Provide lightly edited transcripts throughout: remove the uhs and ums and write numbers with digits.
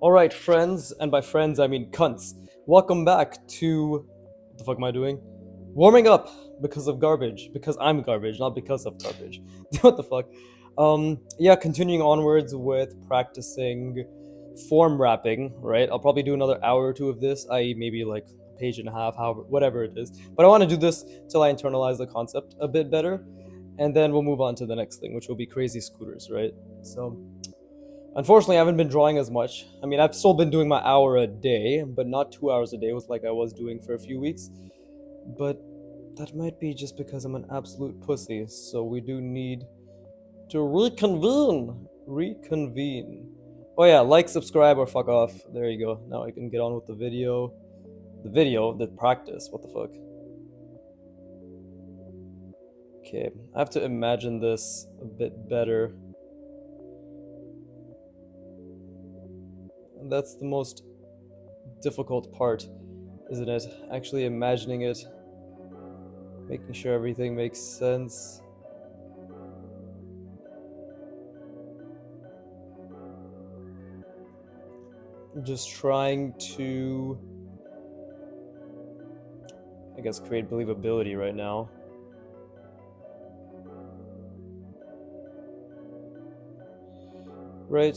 Alright, friends, and by friends I mean cunts. Welcome back to. What the fuck am I doing? Warming up because of garbage. Because I'm garbage, not because of garbage. What the fuck? Yeah, continuing onwards with practicing form wrapping, right? I'll probably do another hour or two of this, i.e., maybe like a page and a half, however, whatever it is. But I want to do this till I internalize the concept a bit better, and then we'll move on to the next thing, which will be crazy scooters, right? So. Unfortunately, I haven't been drawing as much. I mean, I've still been doing my hour a day, but not 2 hours a day, was like I was doing for a few weeks. But that might be just because I'm an absolute pussy, so we do need to reconvene. Reconvene. Oh yeah, like, subscribe, or fuck off. There you go. Now I can get on with the video. The practice. What the fuck? Okay, I have to imagine this a bit better. And that's the most difficult part, isn't it? Actually imagining it, making sure everything makes sense. Just trying to, I guess, create believability right now. Right.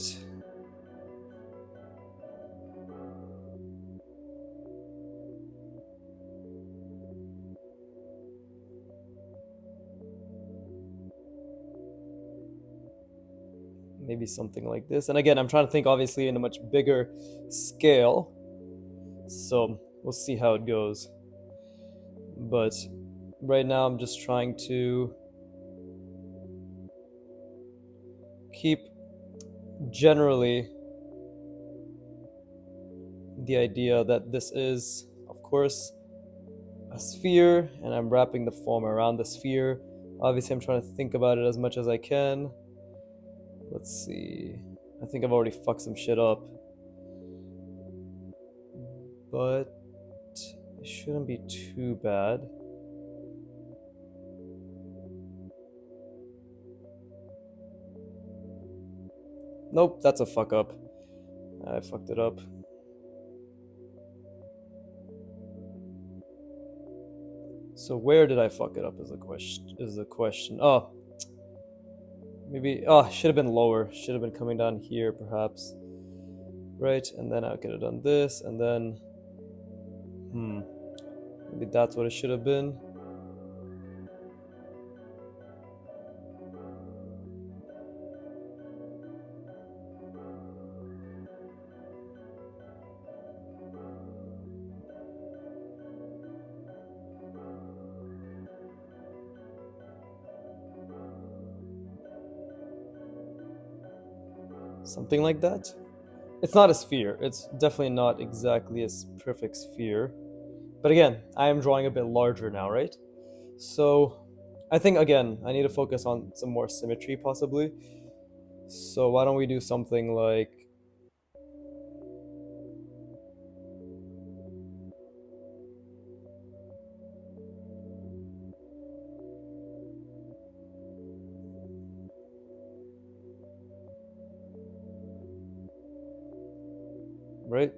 Maybe something like this. And again, I'm trying to think obviously in a much bigger scale. So we'll see how it goes. But right now I'm just trying to keep generally the idea that this is, of course, a sphere, and I'm wrapping the foam around the sphere. Obviously, I'm trying to think about it as much as I can. Let's see. I think I've already fucked some shit up. But it shouldn't be too bad. Nope, that's a fuck up. I fucked it up. So where did I fuck it up is the question. Oh. Maybe should have been lower. Should have been coming down here perhaps. Right, and then I could have done this, and then maybe that's what it should have been. Something like that. It's not a sphere. It's definitely not exactly a perfect sphere. But again, I am drawing a bit larger now, right? So I think, again, I need to focus on some more symmetry possibly. So why don't we do something like, right?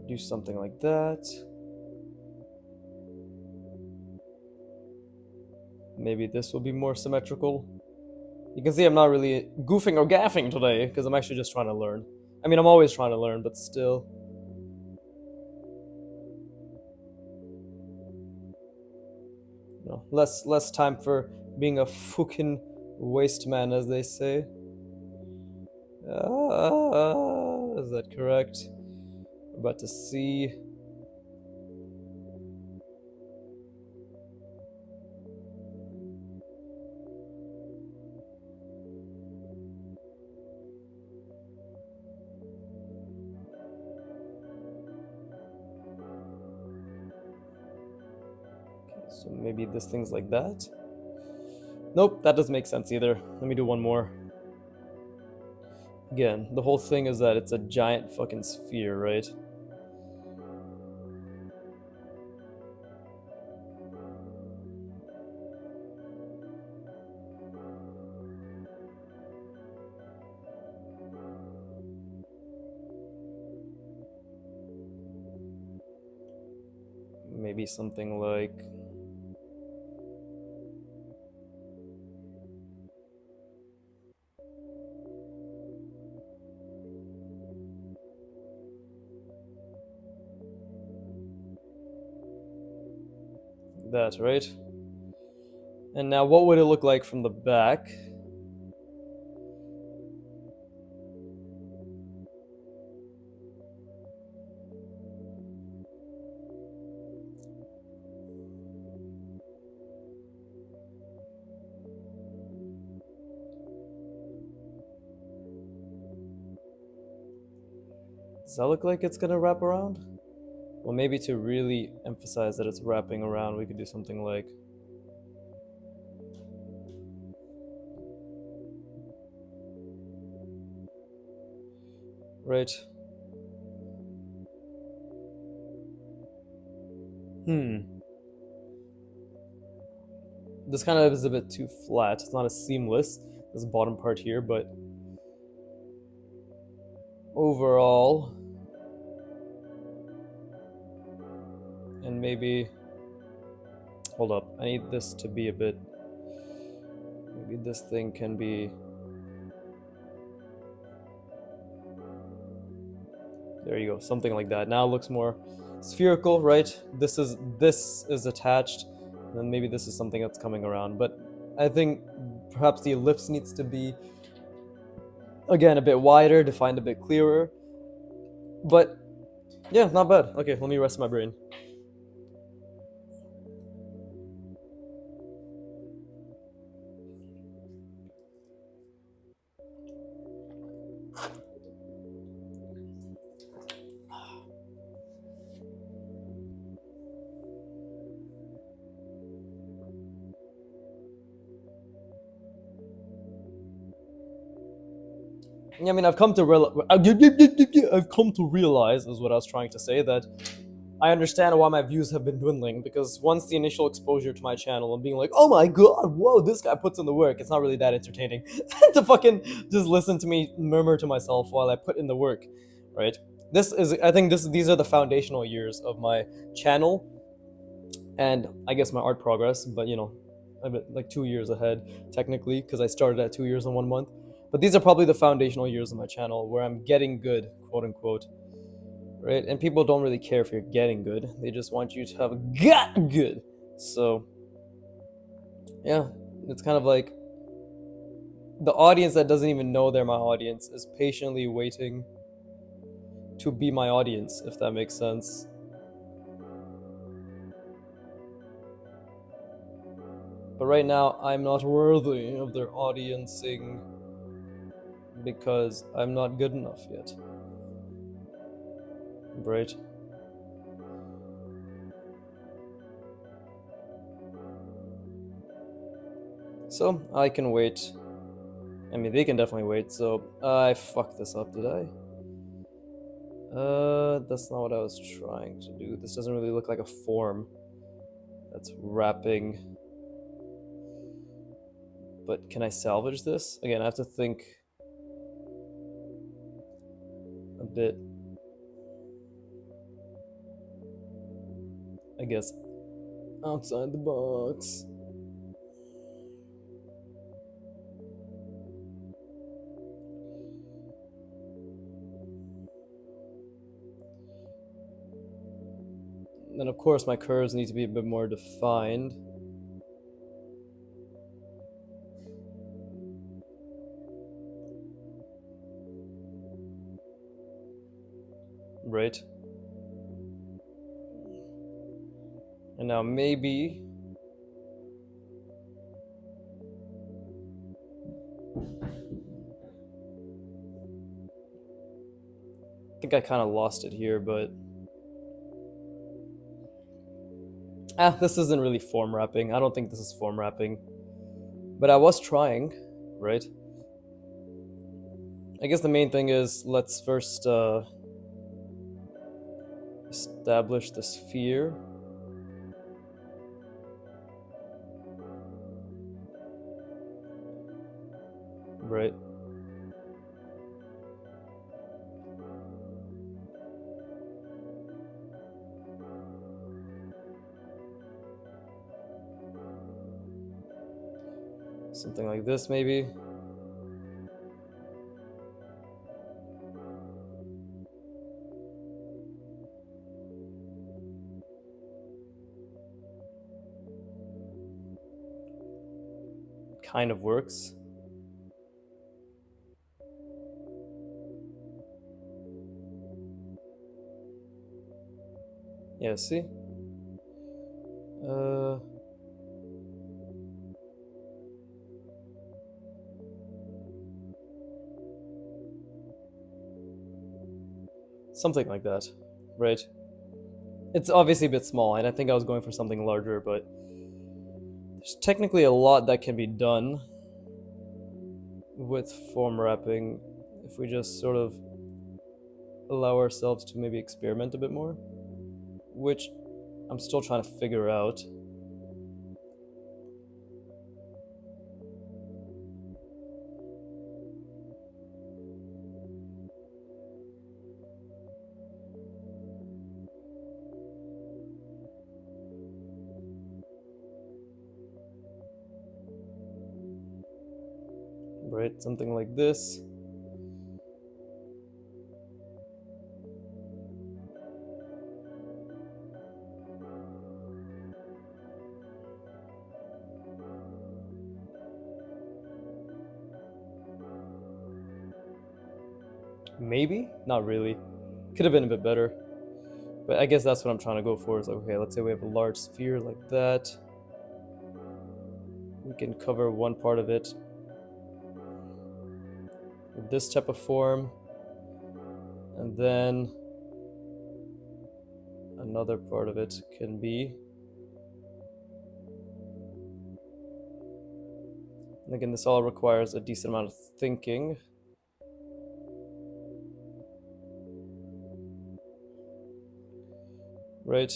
Do something like that. Maybe this will be more symmetrical. You can see I'm not really goofing or gaffing today because I'm actually just trying to learn. I mean, I'm always trying to learn, but still. You know, less time for being a fucking waste man, as they say. Is that correct? We're about to see. Okay, so maybe this thing's like that. Nope, that doesn't make sense either. Let me do one more. Again, the whole thing is that it's a giant fucking sphere, right? maybe something like that, right? And now what would it look like from the back? Does that look like it's gonna wrap around? Well, maybe to really emphasize that it's wrapping around, we could do something like... Right. This kind of is a bit too flat. It's not as seamless, this bottom part here, but overall, and maybe, hold up, I need this to be a bit, maybe this thing can be, there you go, something like that. Now it looks more spherical, right? This is attached, and then maybe this is something that's coming around. But I think perhaps the ellipse needs to be, again, a bit wider, defined a bit clearer. But yeah, not bad. Okay, let me rest my brain. I mean, I've come to realize, is what I was trying to say, that I understand why my views have been dwindling, because once the initial exposure to my channel and being like, oh my god, whoa, this guy puts in the work, it's not really that entertaining to fucking just listen to me murmur to myself while I put in the work, right? I think these are the foundational years of my channel, and I guess my art progress, but you know, I'm like 2 years ahead technically because I started at 2 years and 1 month. But these are probably the foundational years of my channel where I'm getting good, quote unquote, right? And people don't really care if you're getting good; they just want you to have got good. So, yeah, it's kind of like the audience that doesn't even know they're my audience is patiently waiting to be my audience, if that makes sense. But right now, I'm not worthy of their audiencing because I'm not good enough yet. Right? So, I can wait. I mean, they can definitely wait, so... I fucked this up, did I? That's not what I was trying to do. This doesn't really look like a form that's wrapping. But can I salvage this? Again, I have to think a bit, I guess, outside the box. And of course, my curves need to be a bit more defined. Right? And now maybe... I think I kind of lost it here, but... this isn't really form wrapping. I don't think this is form wrapping. But I was trying, right? I guess the main thing is, let's first establish the sphere. Right. Something like this, maybe. Kind of works. Yeah, see? Uh, Something like that, right? It's obviously a bit small, and I think I was going for something larger, but there's technically a lot that can be done with form wrapping if we just sort of allow ourselves to maybe experiment a bit more, which I'm still trying to figure out. Right, something like this. Maybe? Not really. Could have been a bit better. But I guess that's what I'm trying to go for. Is like, okay, let's say we have a large sphere like that. We can cover one part of it with this type of form. And then another part of it can be. And again, this all requires a decent amount of thinking. Right?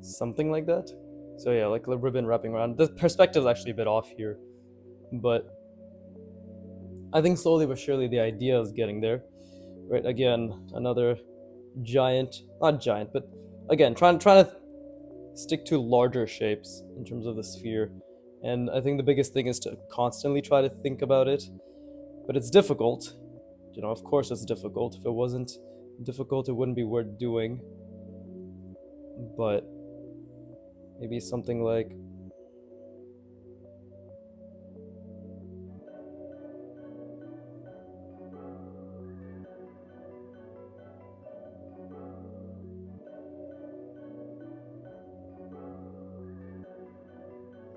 Something like that. So yeah, like the ribbon wrapping around. The perspective is actually a bit off here, but I think slowly but surely the idea is getting there. Right? Again, another giant, not giant, but again, trying to stick to larger shapes in terms of the sphere. And I think the biggest thing is to constantly try to think about it, but it's difficult. You know, of course it's difficult. If it wasn't difficult, it wouldn't be worth doing. But maybe something like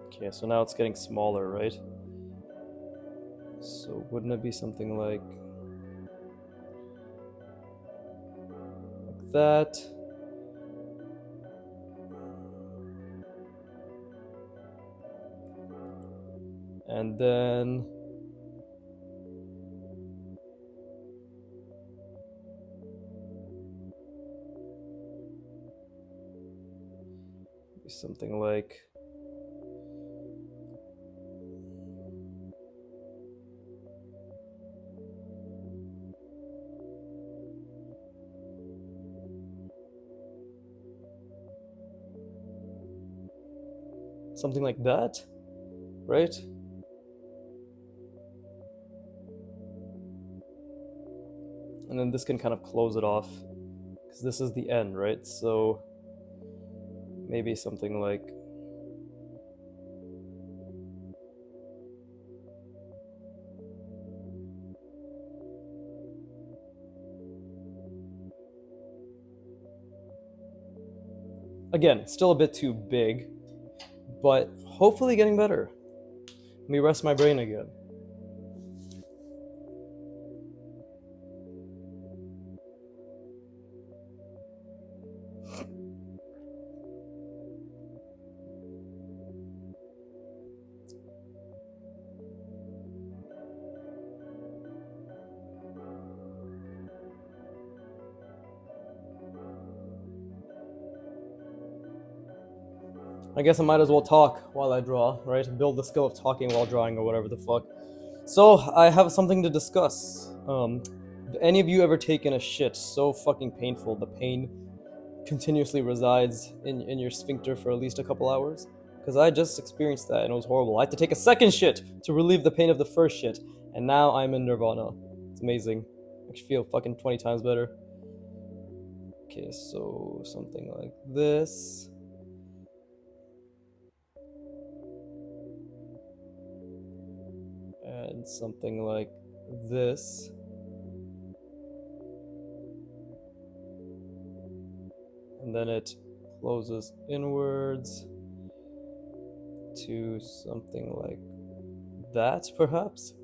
okay, so now it's getting smaller, right? So wouldn't it be something like that? And then something like something like that, right? And then this can kind of close it off because this is the end, right? So maybe something like again, still a bit too big, but hopefully getting better. Let me rest my brain again. I guess I might as well talk while I draw, right? Build the skill of talking while drawing or whatever the fuck. So, I have something to discuss. Have any of you ever taken a shit so fucking painful the pain continuously resides in your sphincter for at least a couple hours? Because I just experienced that and it was horrible. I had to take a second shit to relieve the pain of the first shit, and now I'm in nirvana. It's amazing. I feel fucking 20 times better. Okay, so something like this. And something like this. And then it closes inwards to something like that, perhaps?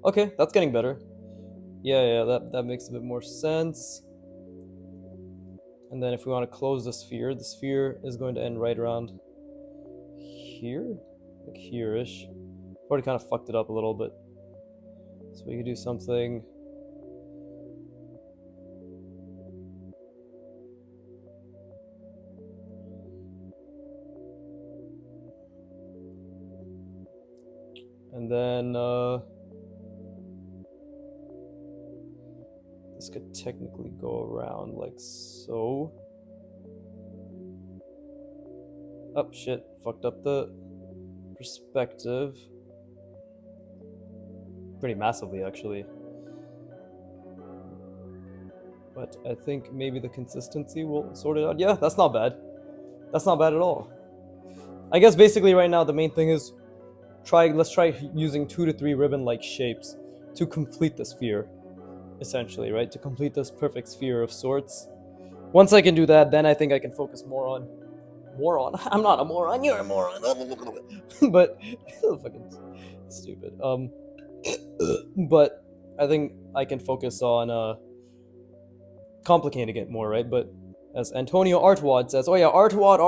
Okay, that's getting better. Yeah, that makes a bit more sense. And then if we want to close the sphere is going to end right around here? Like here-ish. Already kind of fucked it up a little bit. So we could do something... And then, this could technically go around like so. Oh, shit. Fucked up the perspective. Pretty massively, actually. But I think maybe the consistency will sort it out. Yeah, that's not bad. That's not bad at all. I guess basically right now the main thing is let's try using 2 to 3 ribbon-like shapes to complete the sphere, essentially, right? To complete this perfect sphere of sorts. Once I can do that, then I think I can focus more on... I'm not a moron, you're a moron! But... fucking stupid. But I think I can focus on, complicating it more, right? But as Antonio Artwad says, oh yeah, Artwad.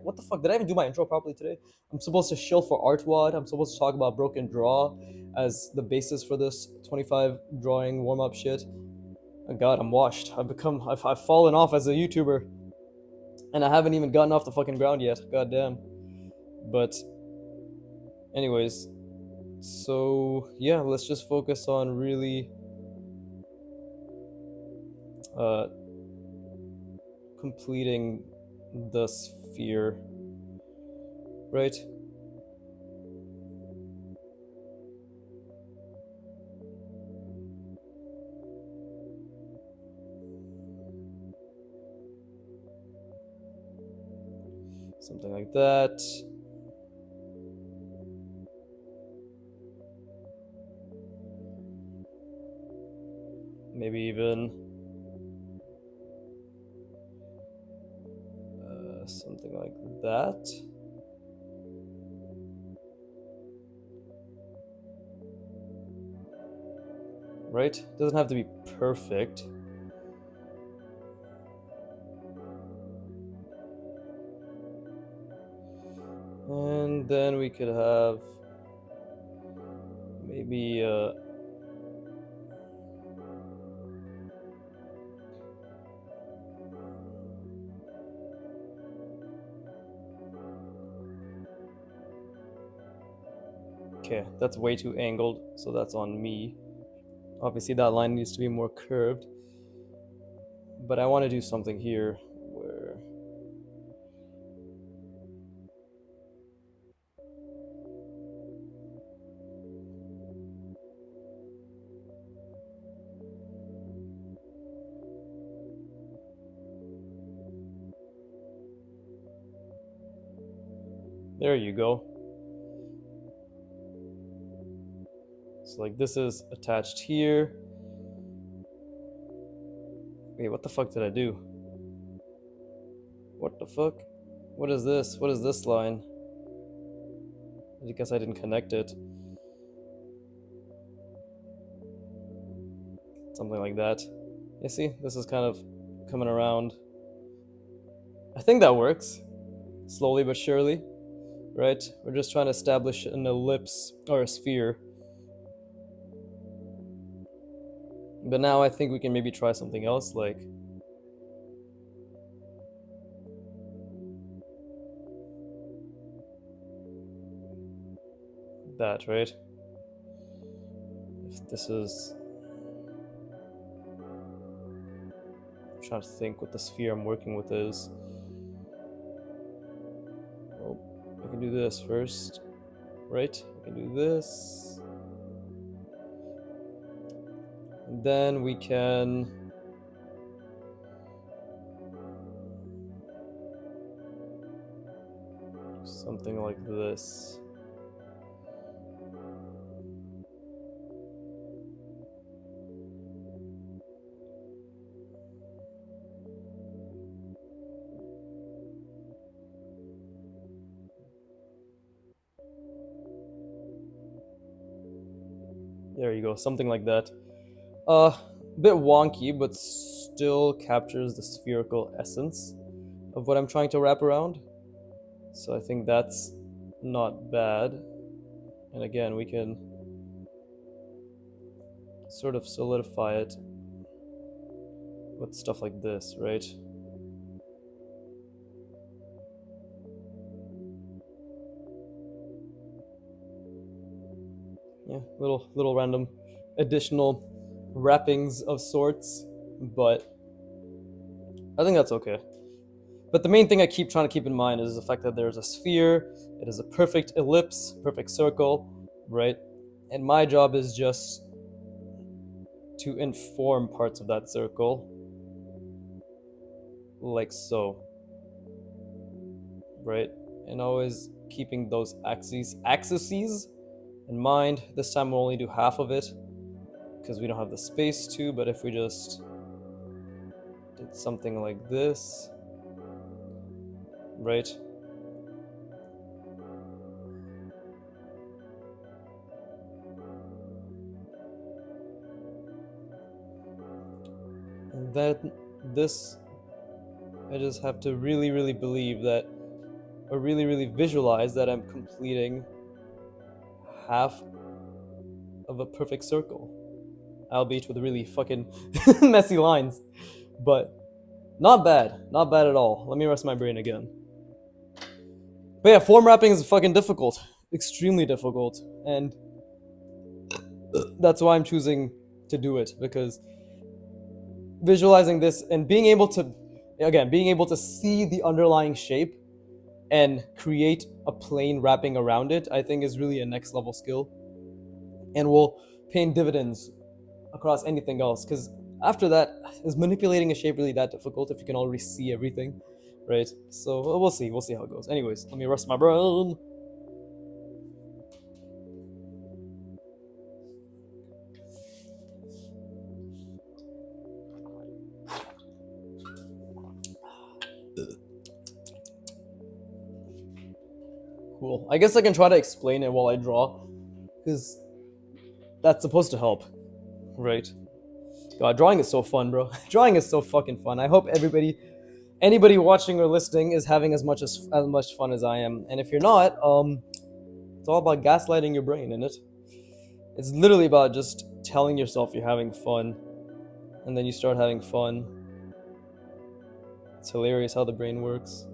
What the fuck? Did I even do my intro properly today? I'm supposed to shill for Artwad. I'm supposed to talk about broken draw as the basis for this 25 drawing warm-up shit. Oh god, I'm washed. I've fallen off as a YouTuber. And I haven't even gotten off the fucking ground yet. God damn. But anyways, so yeah, let's just focus on really completing the sphere, right? Something like that. Maybe even something like that. Right? Doesn't have to be perfect. And then we could have maybe okay, that's way too angled, so that's on me. Obviously that line needs to be more curved. But I want to do something here where there you go. So like this is attached here. Wait, what the fuck did I do? What the fuck? What is this? What is this line? I guess I didn't connect it. Something like that. You see, this is kind of coming around. I think that works. Slowly but surely. Right? We're just trying to establish an ellipse or a sphere. But now I think we can maybe try something else, like that, right? If this is... I'm trying to think what the sphere I'm working with is. Well, I can do this first, right? I can do this. And then we can... do something like this. There you go, something like that. Bit wonky, but still captures the spherical essence of what I'm trying to wrap around. So I think that's not bad. And again, we can sort of solidify it with stuff like this, right? Yeah, little random additional wrappings of sorts, but I think that's okay. But the main thing I keep trying to keep in mind is the fact that there's a sphere, it is a perfect ellipse, perfect circle, right? And my job is just to inform parts of that circle, like so, right? And always keeping those axes in mind. This time we'll only do half of it because we don't have the space to, but if we just did something like this, right? And then this, I just have to really believe that, or really visualize that I'm completing half of a perfect circle, albeit with really fucking messy lines, but not bad at all. Let me rest my brain again. But yeah, form wrapping is fucking difficult, extremely difficult, and that's why I'm choosing to do it, because visualizing this and being able to see the underlying shape and create a plane wrapping around it, I think is really a next level skill and will pay in dividends across anything else. Because after that, is manipulating a shape really that difficult if you can already see everything, right? So we'll see how it goes. Anyways, let me rest my brain. Cool. I guess I can try to explain it while I draw, because that's supposed to help, right? God, drawing is so fun, bro. Drawing is so fucking fun. I hope anybody watching or listening is having as much fun as I am. And if you're not, it's all about gaslighting your brain, isn't it? It's literally about just telling yourself you're having fun, and then you start having fun. It's hilarious how the brain works.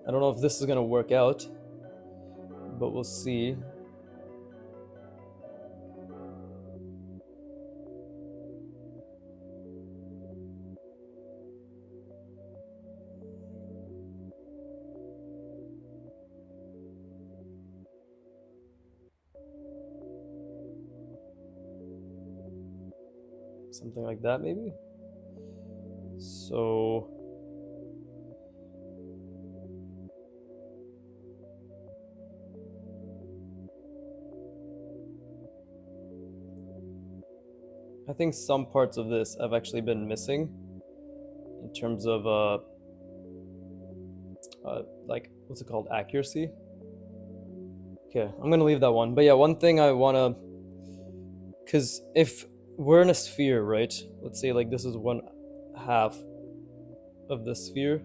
I don't know if this is gonna work out, but we'll see. Something like that, maybe? So... I think some parts of this have actually been missing in terms of like, what's it called, accuracy. Okay, I'm gonna leave that one. But yeah, one thing I wanna, because if we're in a sphere, right? Let's say like this is one half of the sphere,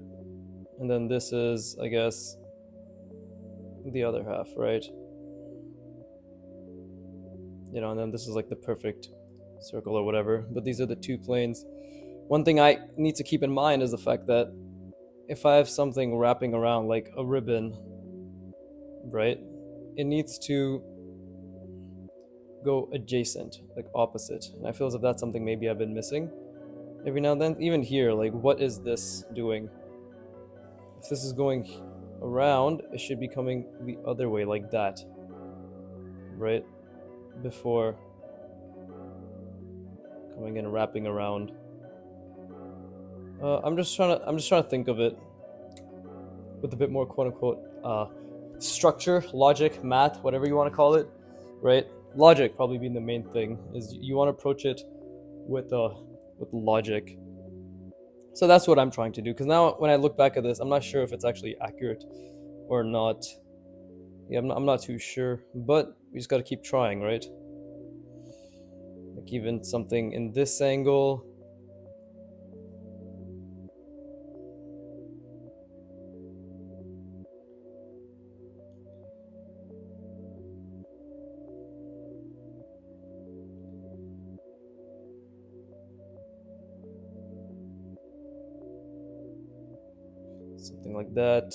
and then this is, I guess, the other half, right? you know, and then this is like the perfect circle or whatever. But these are the two planes. One thing I need to keep in mind is the fact that if I have something wrapping around like a ribbon, right, it needs to go adjacent, like opposite. And I feel as if that's something maybe I've been missing every now and then. Even here, like, what is this doing? If this is going around, it should be coming the other way, like that, right? Before coming in and wrapping around. I'm just trying to think of it with a bit more quote unquote structure, logic, math, whatever you want to call it, right? Logic probably being the main thing is you want to approach it with logic. So that's what I'm trying to do. Because now when I look back at this, I'm not sure if it's actually accurate or not. Yeah, I'm not too sure, but we just got to keep trying, right? Like even something in this angle. Something like that.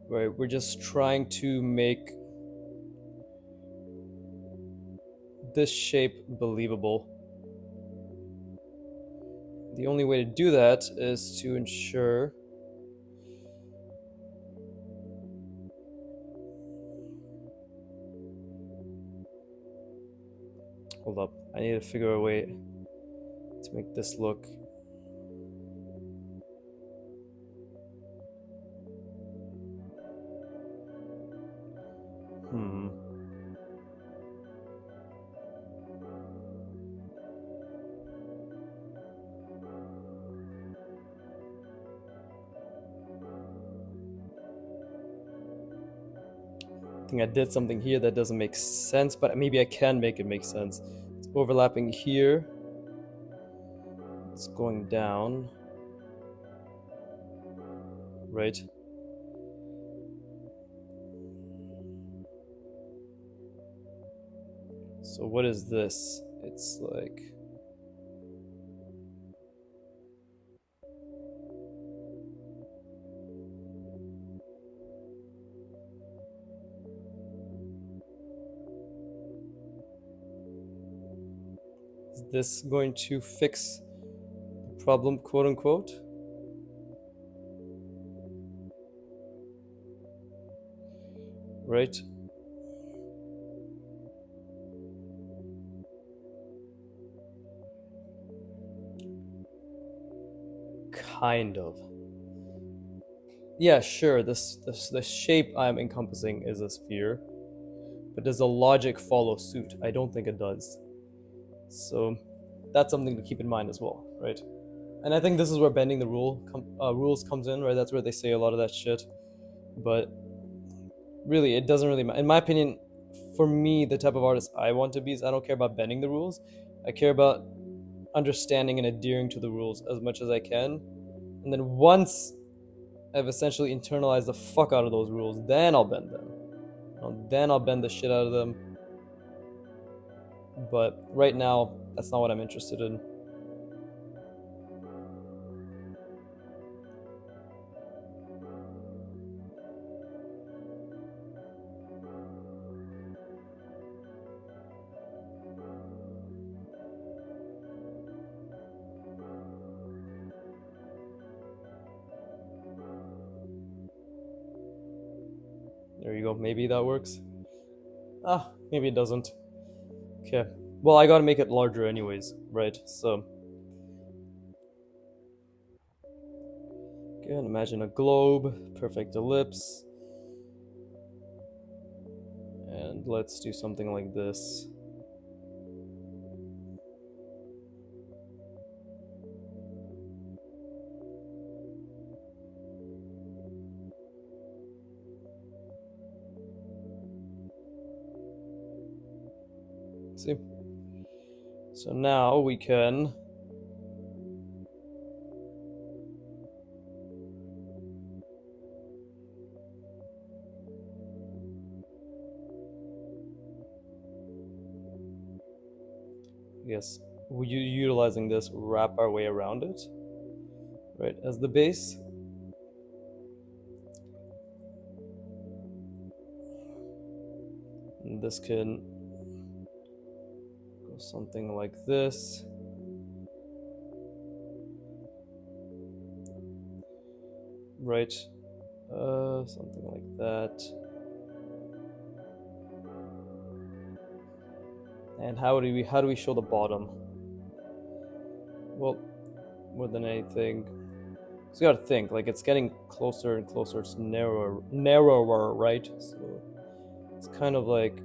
Right, we're just trying to make this shape believable. The only way to do that is to ensure hold up, I need to figure a way to make this look hmm. I think I did something here that doesn't make sense, but maybe I can make it make sense. It's overlapping here. It's going down. Right? So what is this? It's like is this going to fix the problem, quote unquote? Right? Kind of. Yeah, sure. The shape I'm encompassing is a sphere, but does the logic follow suit? I don't think it does. So that's something to keep in mind as well, right? And I think this is where bending the rules comes in, right? That's where they say a lot of that shit. But really, it doesn't really matter. In my opinion, for me, the type of artist I want to be is I don't care about bending the rules. I care about understanding and adhering to the rules as much as I can. And then once I've essentially internalized the fuck out of those rules, then I'll bend them. Then I'll bend the shit out of them. But right now, that's not what I'm interested in. There you go. Maybe that works. Ah, maybe it doesn't. Okay. Well, I gotta make it larger anyways, right? So, again, imagine a globe, perfect ellipse. And let's do something like this. See? So now we can guess we utilizing this, wrap our way around it, right, as the base. And this can go something like this. Right, something like that. And how do we show the bottom? Well, more than anything, so you gotta think, like, it's getting closer and closer, it's narrower, right? So it's kind of like,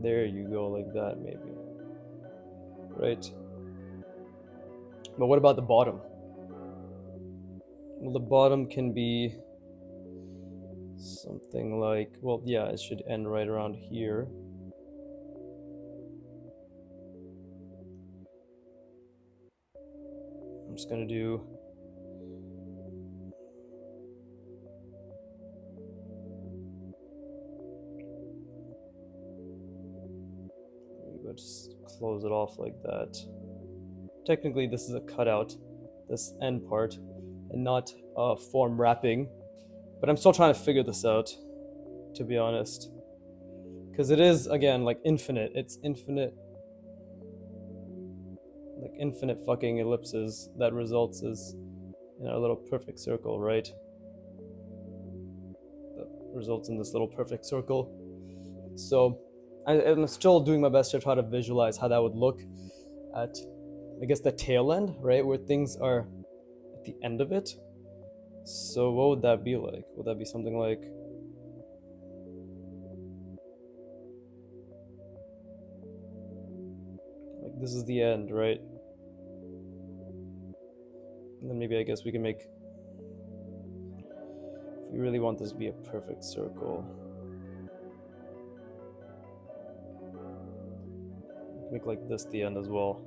there you go, like that maybe, right? But what about the bottom? Well, the bottom can be something like, well, yeah, it should end right around here. I'm just gonna do just close it off like that. Technically, this is a cutout, this end part, and not form wrapping. But I'm still trying to figure this out, to be honest. Because it is, again, like infinite. It's infinite. Like infinite fucking ellipses that results is in a little perfect circle, right? That results in this little perfect circle. So I'm still doing my best to try to visualize how that would look at, I guess, the tail end, right? Where things are at the end of it. So what would that be like? Would that be something like, this is the end, right? And then maybe I guess we can make, if we really want this to be a perfect circle, make like this the end as well.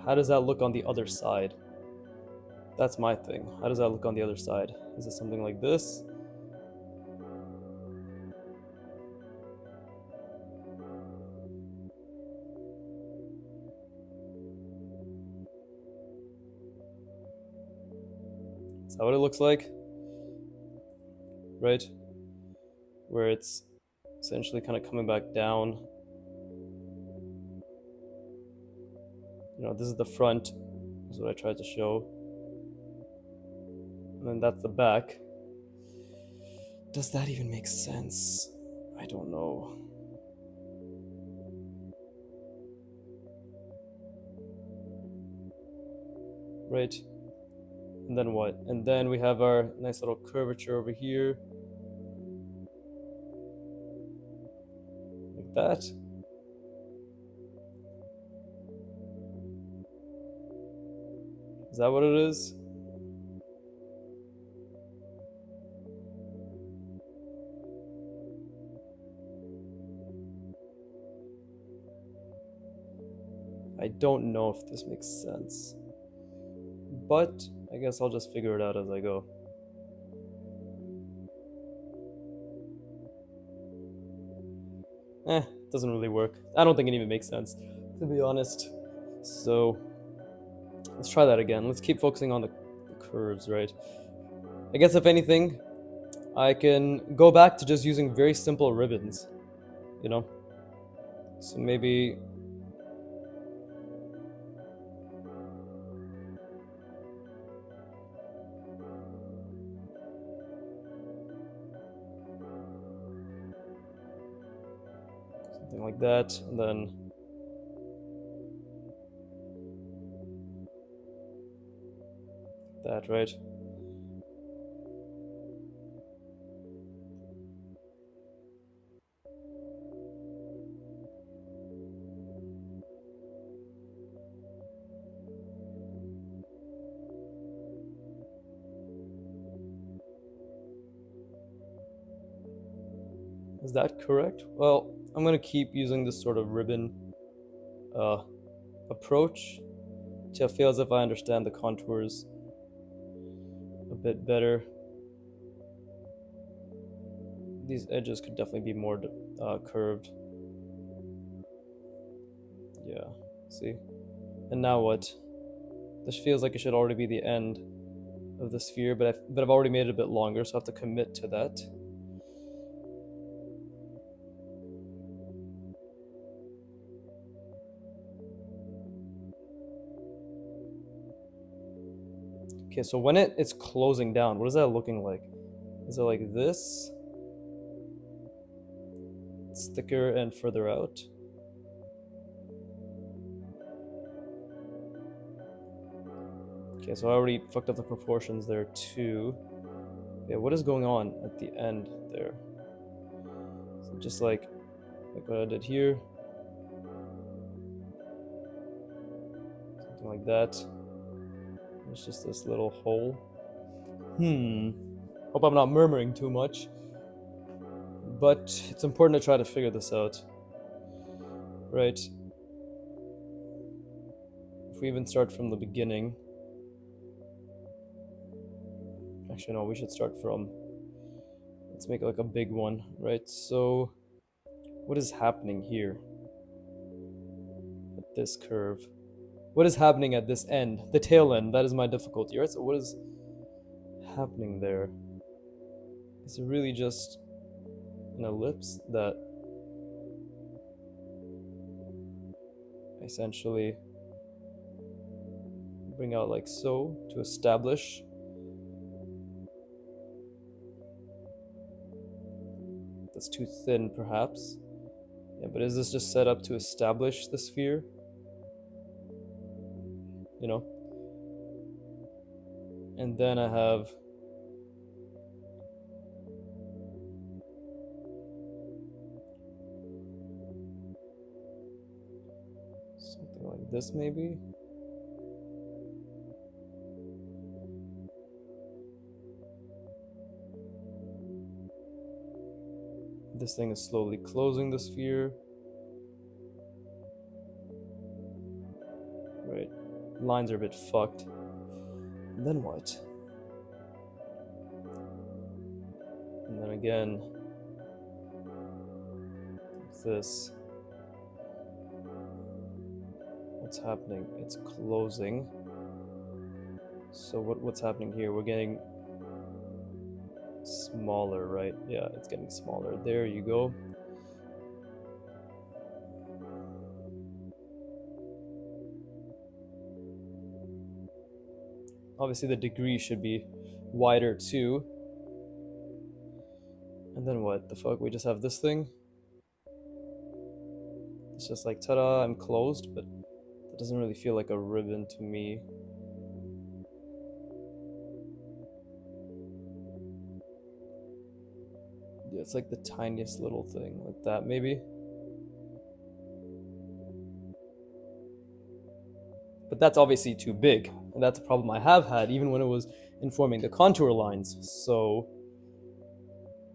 How does that look on the other side? That's my thing. How does that look on the other side? Is it something like this? Is that what it looks like? Right? Where it's essentially kind of coming back down. You know, this is the front, is what I tried to show. And then that's the back. Does that even make sense? I don't know. Right? And then what? And then we have our nice little curvature over here. Like that. Is that what it is? I don't know if this makes sense, but I guess I'll just figure it out as I go. Doesn't really work. I don't think it even makes sense, to be honest. So let's try that again. Let's keep focusing on the curves, right? I guess if anything, I can go back to just using very simple ribbons, you know? So maybe something like that, and then that, right? Is that correct? Well, I'm gonna keep using this sort of ribbon approach till I feel as if I understand the contours a bit better. These edges could definitely be more curved. Yeah, see? And now what? This feels like it should already be the end of the sphere, but I've already made it a bit longer, so I have to commit to that. Okay, so when it's closing down, what is that looking like? Is it like this? It's thicker and further out. Okay, so I already fucked up the proportions there too. Yeah, what is going on at the end there? So just like what I did here. Something like that. It's just this little hole. Hope I'm not murmuring too much. But it's important to try to figure this out. Right? If we even start from the beginning. Actually, no, we should start from. Let's make it like a big one, right? So, what is happening here? At this curve. What is happening at this end? The tail end, that is my difficulty, right? So, what is happening there? Is it really just an ellipse that essentially bring out like so to establish that's too thin perhaps. Yeah, but is this just set up to establish the sphere? You know? And then I have something like this maybe? This thing is slowly closing the sphere. Right. Lines are a bit fucked. And then what? And then again, like this. What's happening? It's closing. So what's happening here? We're getting smaller, right? Yeah, it's getting smaller. There you go. Obviously the degree should be wider too. And then what the fuck? We just have this thing. It's just like, ta-da, I'm closed, but that doesn't really feel like a ribbon to me. Yeah, it's like the tiniest little thing, like that maybe. But that's obviously too big, and that's a problem I have had even when it was informing the contour lines. So,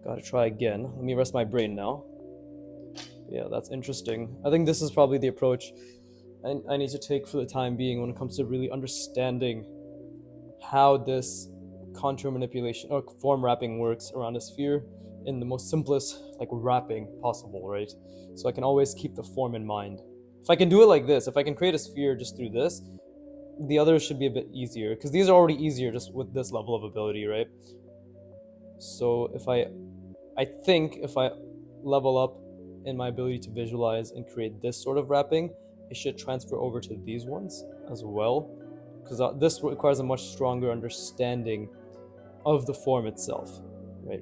gotta try again. Let me rest my brain now. Yeah, that's interesting. I think this is probably the approach I need to take for the time being when it comes to really understanding how this contour manipulation or form wrapping works around a sphere in the most simplest like wrapping possible, right? So I can always keep the form in mind. If I can do it like this, if I can create a sphere just through this, the others should be a bit easier because these are already easier just with this level of ability, right? So I think if I level up in my ability to visualize and create this sort of wrapping, it should transfer over to these ones as well, because this requires a much stronger understanding of the form itself.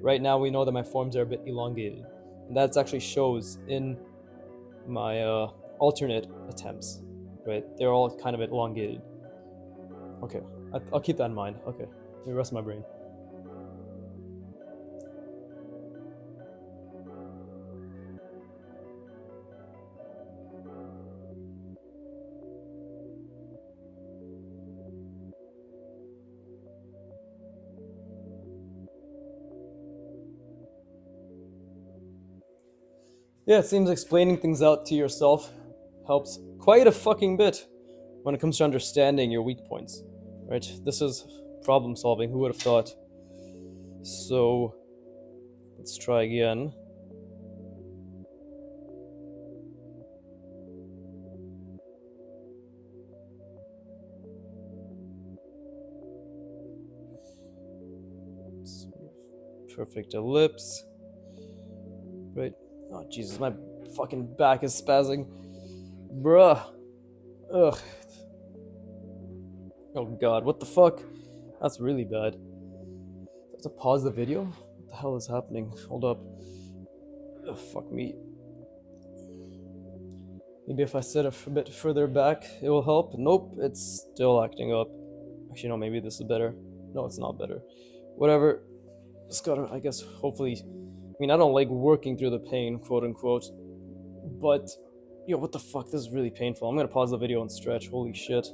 Right now we know that my forms are a bit elongated, and that actually shows in my alternate attempts. Right, they're all kind of elongated. Okay, I'll keep that in mind. Okay, let me rest my brain. Yeah, it seems explaining things out to yourself helps quite a fucking bit when it comes to understanding your weak points, right? This is problem solving. Who would have thought? So let's try again. Perfect ellipse. Right. Oh Jesus, my fucking back is spazzing. Bruh. Ugh. Oh god, what the fuck? That's really bad. I have to pause the video? What the hell is happening? Hold up. Ugh, fuck me. Maybe if I sit a bit further back, it will help. Nope, it's still acting up. Actually, no, maybe this is better. No, it's not better. Whatever. Just gotta, I guess, hopefully. I mean, I don't like working through the pain, quote unquote. But, yo, what the fuck? This is really painful. I'm gonna pause the video and stretch. Holy shit.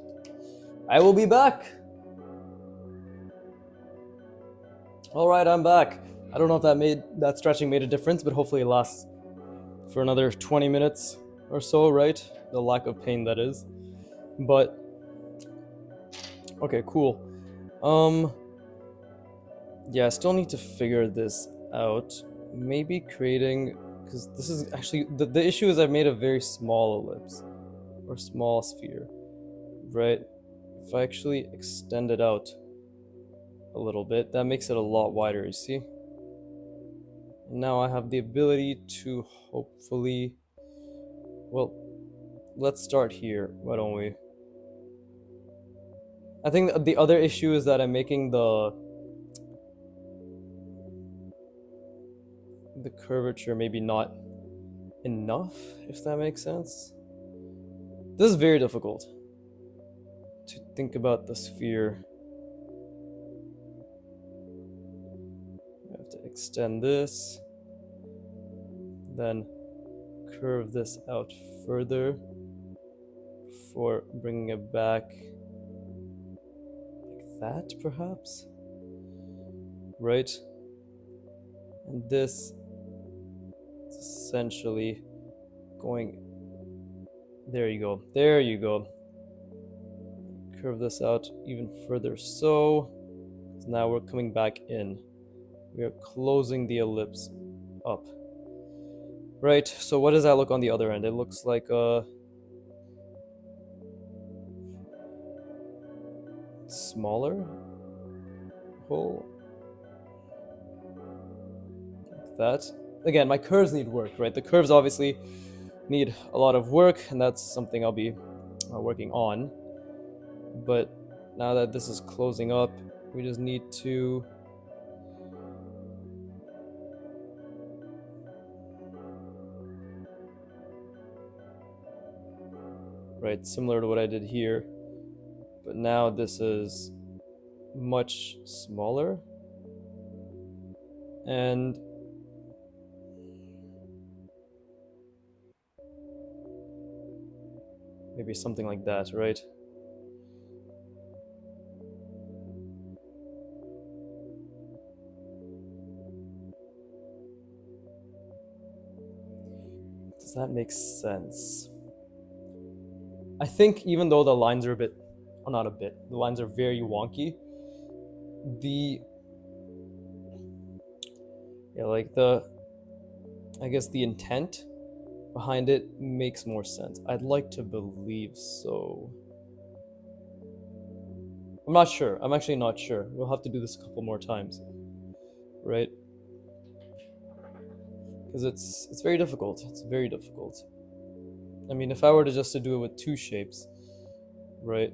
I will be back! Alright, I'm back. I don't know if that stretching made a difference, but hopefully it lasts for another 20 minutes or so, right? The lack of pain, that is. But, okay, cool. Yeah, I still need to figure this out. Maybe creating, because this is actually, the issue is I've made a very small ellipse, or small sphere, right? If I actually extend it out a little bit, that makes it a lot wider, you see? And now I have the ability to hopefully, well, let's start here, why don't we? I think the other issue is that I'm making the curvature maybe not enough, if that makes sense. This is very difficult to think about the sphere. I have to extend this, then curve this out further before bringing it back like that, perhaps? Right? And this is essentially going, there you go, there you go. Curve this out even further so. Now we're coming back in. We are closing the ellipse up. Right, so what does that look on the other end? It looks like a smaller hole. Like that. Again, my curves need work, right? The curves obviously need a lot of work, and that's something I'll be working on. But now that this is closing up, we just need to right, similar to what I did here, but now this is much smaller, and maybe something like that, right? Does that make sense? I think even though the lines are a bit, well, not a bit, the lines are very wonky, I guess the intent behind it makes more sense. I'd like to believe so. I'm not sure. I'm actually not sure. We'll have to do this a couple more times, right? Because it's very difficult. It's very difficult. I mean, if I were to just to do it with two shapes, right?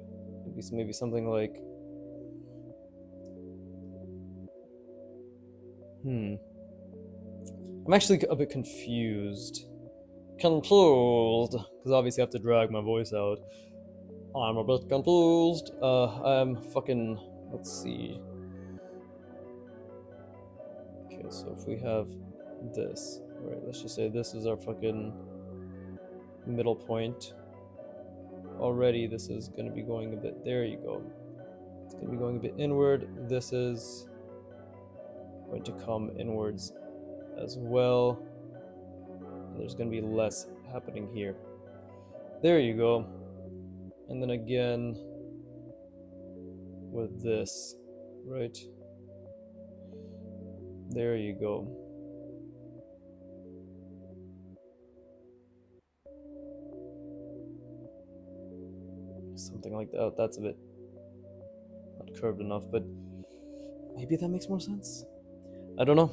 Maybe something like, I'm actually a bit confused. Because obviously I have to drag my voice out. I'm a bit confused. I'm fucking, let's see. Okay, so if we have this, right, let's just say this is our fucking middle point. Already this is going to be going a bit, there you go. It's going to be going a bit inward. This is going to come inwards as well. And there's going to be less happening here. There you go. And then again with this. Right. There you go. Something like that. That's a bit not curved enough, but maybe that makes more sense. I don't know.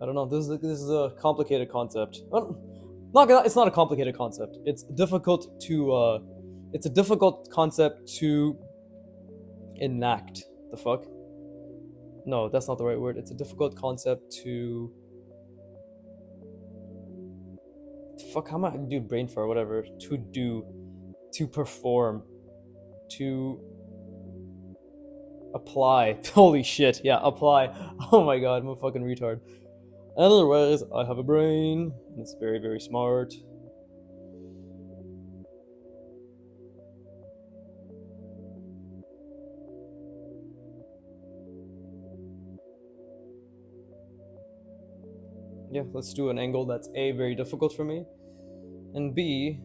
I don't know. This is a complicated concept. Not gonna, it's not a complicated concept. It's difficult to it's a difficult concept to enact. The fuck? No, that's not the right word. It's a difficult concept to fuck. How am I do brain fart? Whatever. To do, to perform, to apply. Holy shit. Yeah, apply. Oh my god, I'm a fucking retard. Otherwise, I have a brain. And it's very, very smart. Yeah, let's do an angle that's A, very difficult for me, and B,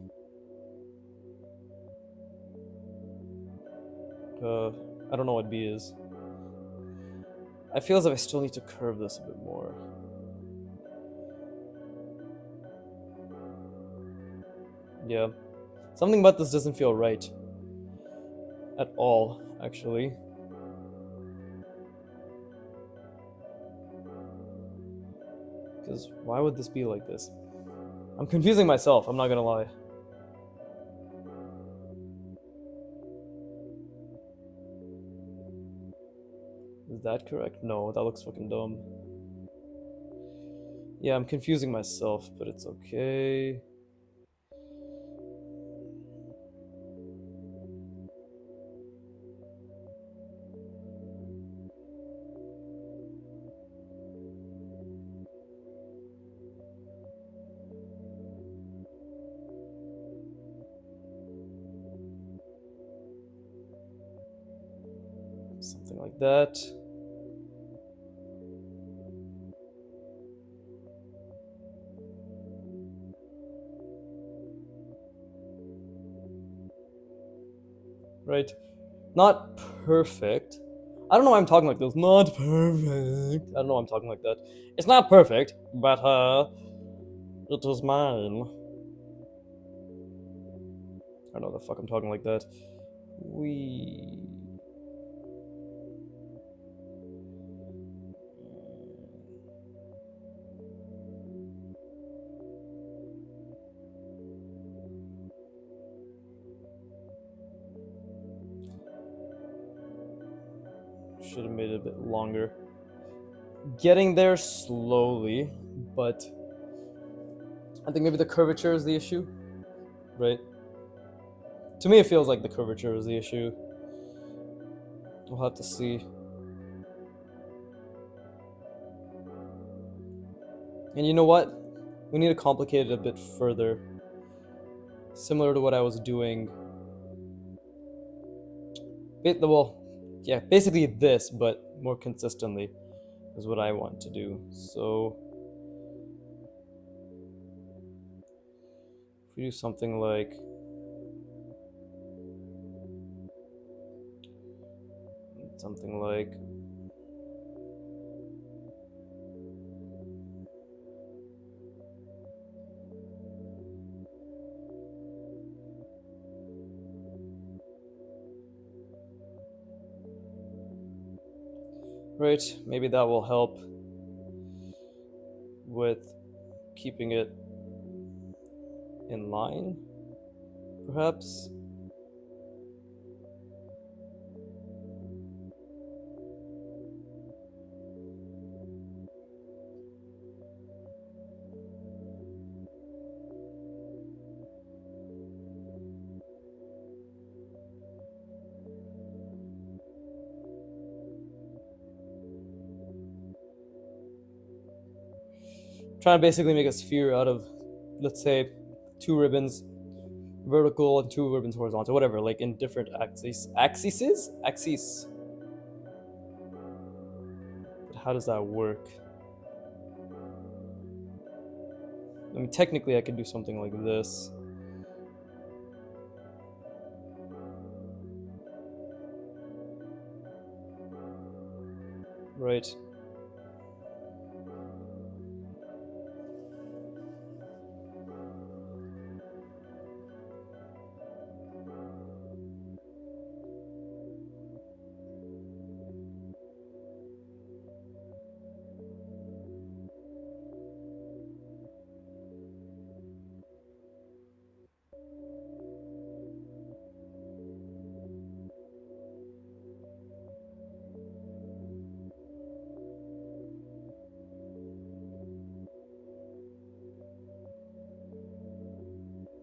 I don't know what B is. I feel as if I still need to curve this a bit more. Yeah. Something about this doesn't feel right. At all, actually. Because why would this be like this? I'm confusing myself, I'm not gonna lie. Is that correct? No, that looks fucking dumb. Yeah, I'm confusing myself, but it's okay. Something like that. Right? Not perfect. I don't know why I'm talking like this. Not perfect. I don't know why I'm talking like that. It's not perfect, but it is mine. I don't know the fuck I'm talking like that. We should have made it a bit longer. Getting there slowly, but I think maybe the curvature is the issue, right? To me, it feels like the curvature is the issue. We'll have to see. And you know what? We need to complicate it a bit further. Similar to what I was doing. Well, yeah, basically this, but more consistently is what I want to do. So if we do something like right, maybe that will help with keeping it in line, perhaps. Trying to basically make a sphere out of, let's say, 2 ribbons vertical and 2 ribbons horizontal, whatever, like in different axes. Axes? But how does that work? I mean, technically, I could do something like this. right?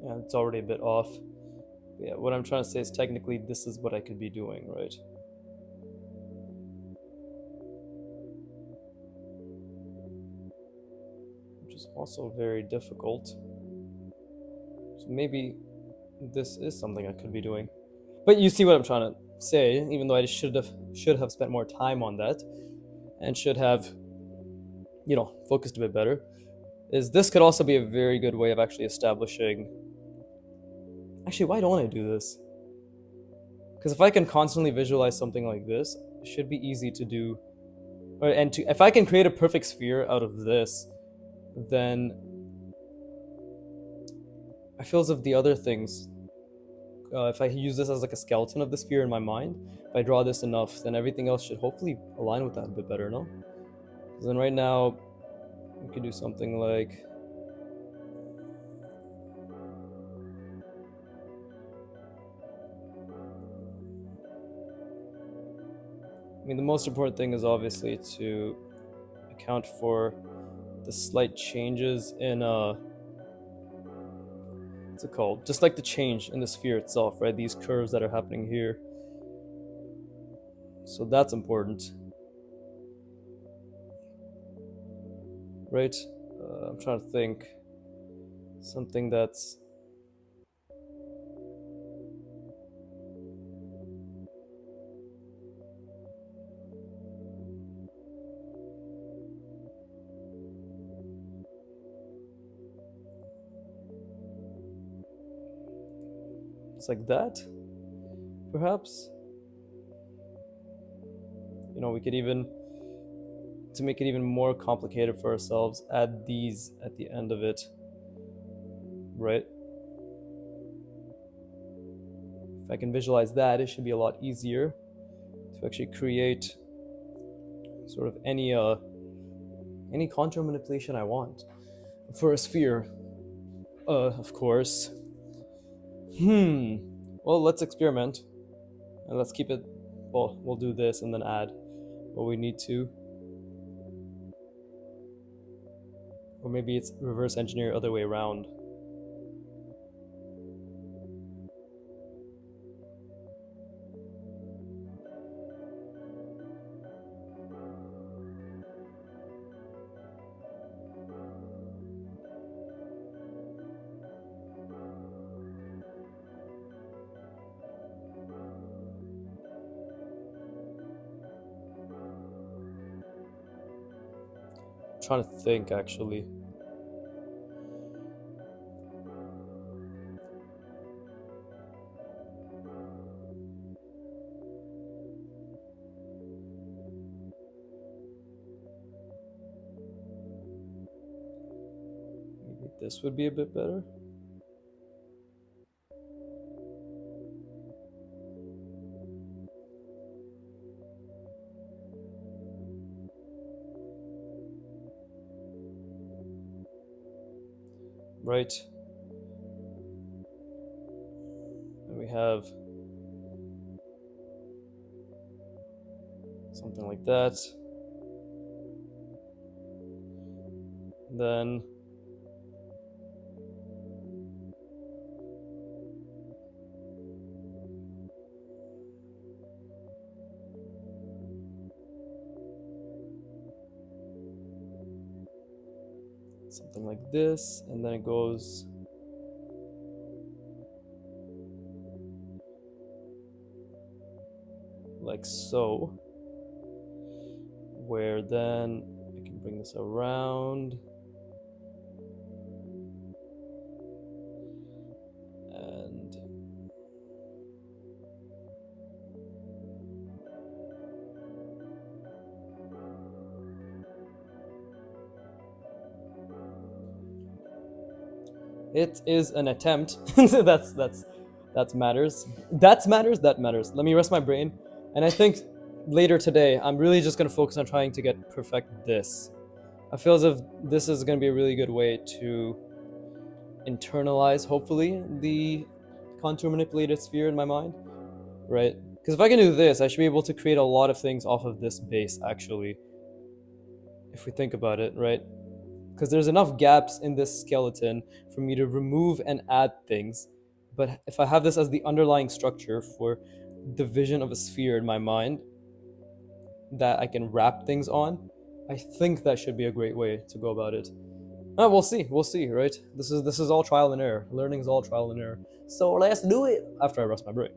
Yeah, it's already a bit off. But yeah, what I'm trying to say is technically this is what I could be doing, right? Which is also very difficult. So maybe this is something I could be doing. But you see what I'm trying to say, even though I should have spent more time on that and should have, focused a bit better, is this could also be a very good way of actually establishing. Actually, why don't I do this? Because if I can constantly visualize something like this, it should be easy to do. If I can create a perfect sphere out of this, then I feel as if the other things, if I use this as like a skeleton of the sphere in my mind, if I draw this enough, then everything else should hopefully align with that a bit better, no? Because then right now, we could do something like. I mean, the most important thing is obviously to account for the slight changes in what's it called? Just like the change in the sphere itself, right? These curves that are happening here. So that's important, right? I'm trying to think something that's. It's like that, perhaps. We could even, to make it even more complicated for ourselves, add these at the end of it, right? If I can visualize that, it should be a lot easier to actually create sort of any contour manipulation I want for a sphere. Of course. Well, let's experiment and let's keep it. Well, we'll do this and then add what we need to. Or maybe it's reverse engineer other way around. I'm trying to think actually. Maybe this would be a bit better. Right. And we have something like that. Then something like this, and then it goes like so, where then I can bring this around and It is an attempt. That's matters. That matters. That matters. Let me rest my brain, and I think later today I'm really just gonna focus on trying to get perfect this. I feel as if this is gonna be a really good way to internalize, hopefully, the contour manipulated sphere in my mind, right? Because if I can do this, I should be able to create a lot of things off of this base, actually, if we think about it, right? Because there's enough gaps in this skeleton for me to remove and add things. But if I have this as the underlying structure for the vision of a sphere in my mind that I can wrap things on, I think that should be a great way to go about it. We'll see, right? This is all trial and error. Learning is all trial and error. So let's do it after I rest my brain.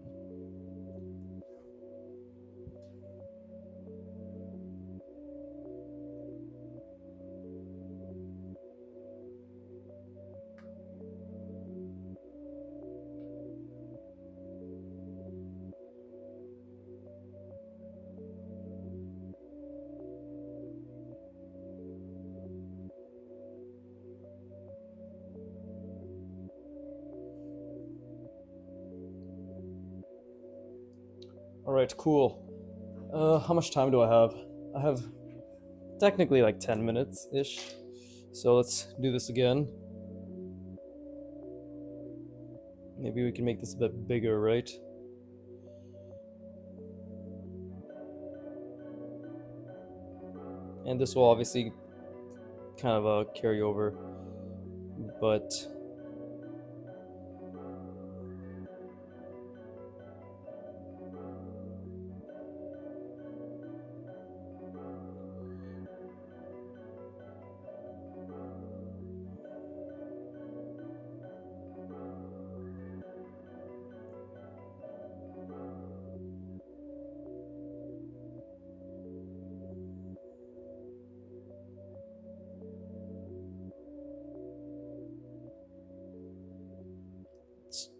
All right, cool. How much time do I have? I have technically like 10 minutes ish. So let's do this again. Maybe we can make this a bit bigger, right? And this will obviously kind of carry over, but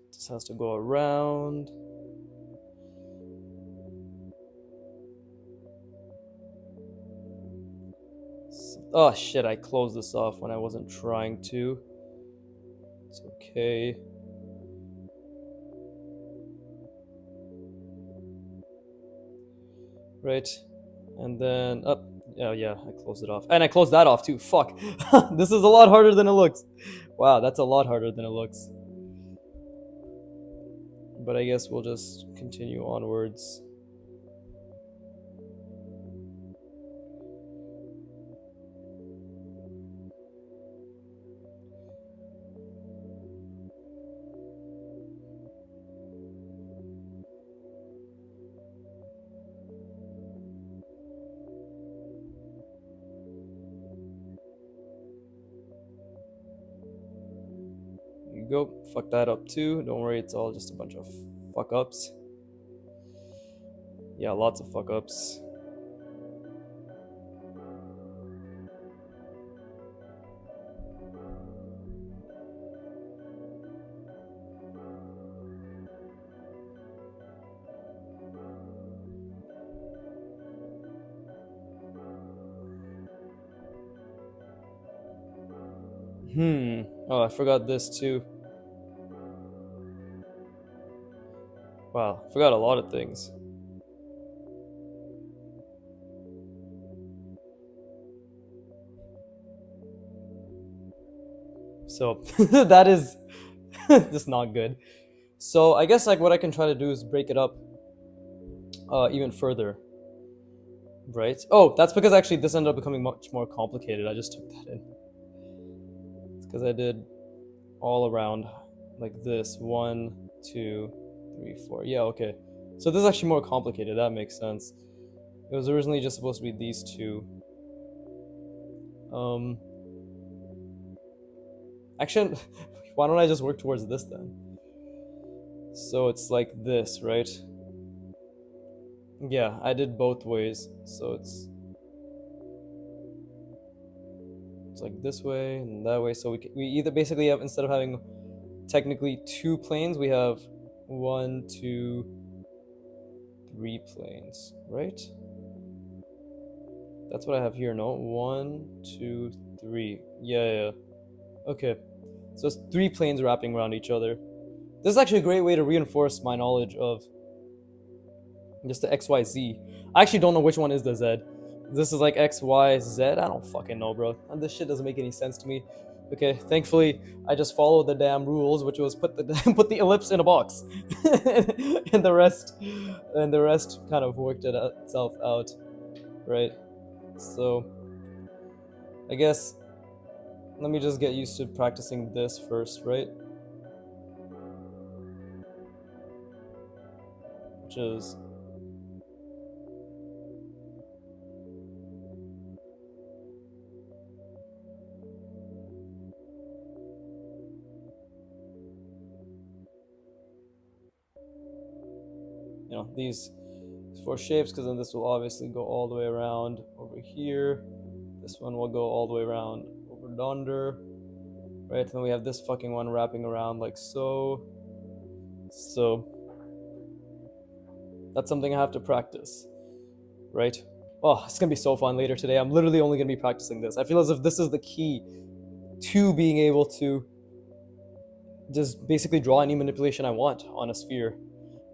this has to go around. Oh shit, I closed this off when I wasn't trying to. It's okay. Right. And then up. Oh yeah, I closed it off. And I closed that off too. Fuck. This is a lot harder than it looks. Wow, that's a lot harder than it looks. But I guess we'll just continue onwards. You go. Fuck that up too. Don't worry, it's all just a bunch of fuck ups. Yeah, lots of fuck ups. Oh, I forgot this too. Wow, I forgot a lot of things. So that is just not good. So I guess like what I can try to do is break it up even further. Right? Oh, that's because actually this ended up becoming much more complicated. I just took that in. It's because I did all around like this. 1, 2, 3, 4. Yeah, okay. So this is actually more complicated. That makes sense. It was originally just supposed to be these two. Actually, why don't I just work towards this then? So it's like this, right? Yeah, I did both ways. So it's like this way and that way. So we either basically have, instead of having technically 2 planes, we have 1, 2, 3 planes, right? That's what I have here. No, 1, 2, 3. Yeah. Okay. So it's 3 planes wrapping around each other. This is actually a great way to reinforce my knowledge of just the XYZ. I actually don't know which one is the Z. This is like XYZ. I don't fucking know, bro. And this shit doesn't make any sense to me. Okay, thankfully I just followed the damn rules, which was put the put the ellipse in a box, and the rest kind of worked itself out, right? So I guess let me just get used to practicing this first, right? Which is these 4 shapes, because then this will obviously go all the way around over here. This one will go all the way around over yonder, right? And then we have this fucking one wrapping around like so. So that's something I have to practice, right? Oh, it's gonna be so fun later today. I'm literally only gonna be practicing this. I feel as if this is the key to being able to just basically draw any manipulation I want on a sphere,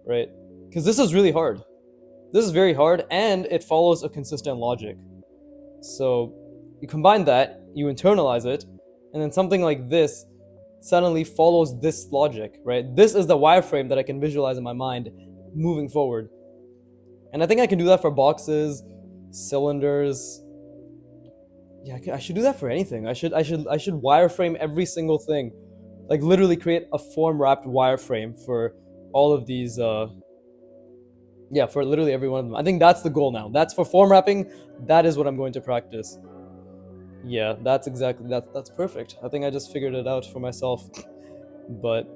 right? Because this is really hard. This is very hard, and it follows a consistent logic. So you combine that, you internalize it, and then something like this suddenly follows this logic, right? This is the wireframe that I can visualize in my mind moving forward. And I think I can do that for boxes, cylinders. Yeah, I should do that for anything. I should wireframe every single thing. Like literally create a form wrapped wireframe for all of these yeah, for literally every one of them. I think that's the goal now. That's for form wrapping. That is what I'm going to practice. Yeah, that's exactly that's perfect. I think I just figured it out for myself. But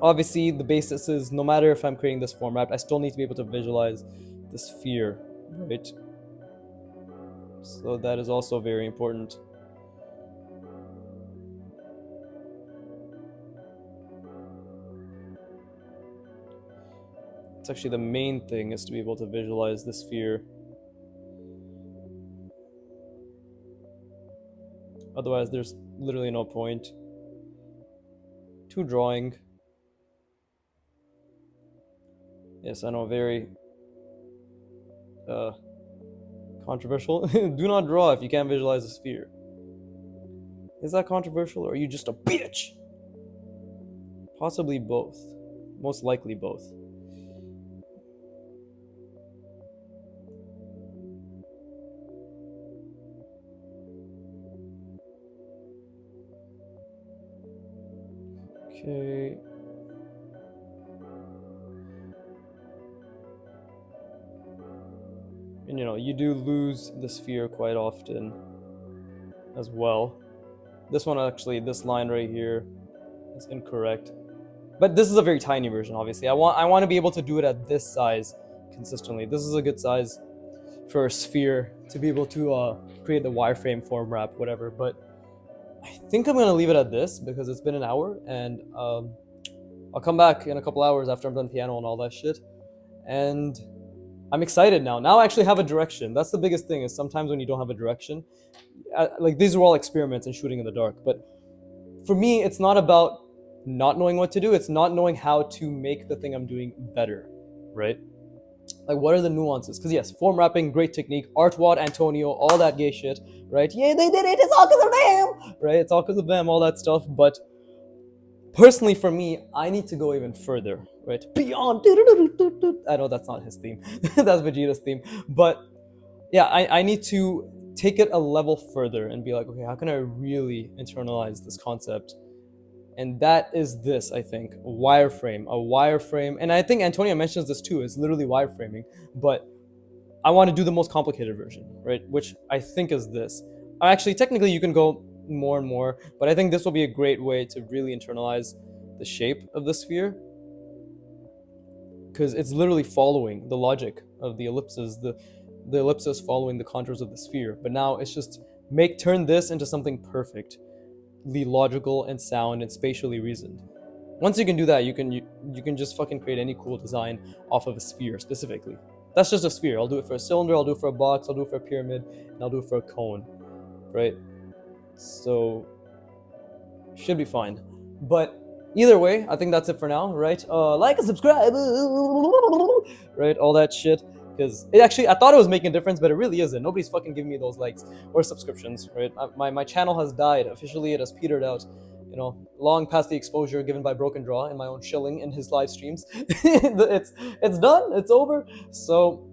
obviously the basis is no matter if I'm creating this form wrap, I still need to be able to visualize the sphere, right? So that is also very important. It's actually the main thing, is to be able to visualize the sphere. Otherwise, there's literally no point to drawing. Yes, I know, very controversial. Do not draw if you can't visualize a sphere. Is that controversial, or are you just a bitch? Possibly both. Most likely both. Okay. And you do lose the sphere quite often as well. This one actually, this line right here is incorrect. But this is a very tiny version, obviously. I want to be able to do it at this size consistently. This is a good size for a sphere to be able to create the wireframe, form wrap, whatever. But I think I'm gonna leave it at this because it's been an hour, and I'll come back in a couple hours after I'm done piano and all that shit. And I'm excited now. Now I actually have a direction. That's the biggest thing, is sometimes when you don't have a direction, like these are all experiments and shooting in the dark. But for me, it's not about not knowing what to do. It's not knowing how to make the thing I'm doing better, right? Like, what are the nuances? Because yes, form wrapping, great technique. Artwad, Antonio, all that gay shit, right? Yeah, they did it. It's all because of them, right? It's all because of them, all that stuff. But personally, for me, I need to go even further, right? Beyond. I know that's not his theme. That's Vegeta's theme. But yeah, I need to take it a level further and be like, okay, how can I really internalize this concept? And that is this, I think, a wireframe. And I think Antonio mentions this too. It's literally wireframing. But I want to do the most complicated version, right? Which I think is this. Actually, technically, you can go more and more, but I think this will be a great way to really internalize the shape of the sphere, because it's literally following the logic of the ellipses, the ellipses following the contours of the sphere. But now it's just turn this into something perfectly logical and sound and spatially reasoned. Once you can do that, you can just fucking create any cool design off of a sphere specifically. That's just a sphere. I'll do it for a cylinder, I'll do it for a box, I'll do it for a pyramid, and I'll do it for a cone, right? So should be fine. But either way, I think that's it for now, right? Like and subscribe, right? All that shit. Because it actually, I thought it was making a difference, but it really isn't. Nobody's fucking giving me those likes or subscriptions, right? My channel has died. Officially, it has petered out. You know, long past the exposure given by Broken Draw and my own shilling in his live streams. It's done. It's over. So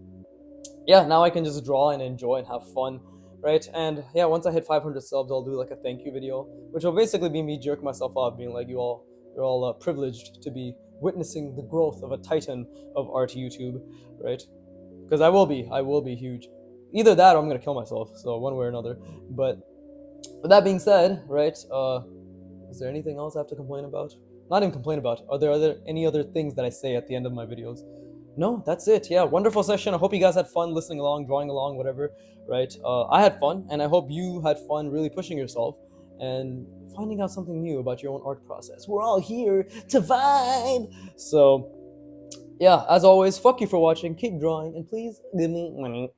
yeah, now I can just draw and enjoy and have fun, right? And yeah, once I hit 500 subs, I'll do like a thank you video, which will basically be me jerking myself off, being like, you're all privileged to be witnessing the growth of a titan of art YouTube, right? Because I will be huge. Either that or I'm gonna kill myself. So one way or another. But with that being said, right? Is there anything else I have to complain about? Not even complain about. Are there any other things that I say at the end of my videos? No, that's it. Yeah, wonderful session. I hope you guys had fun listening along, drawing along, whatever, right? I had fun, and I hope you had fun really pushing yourself and finding out something new about your own art process. We're all here to vibe. So, yeah, as always, fuck you for watching. Keep drawing, and please give me money.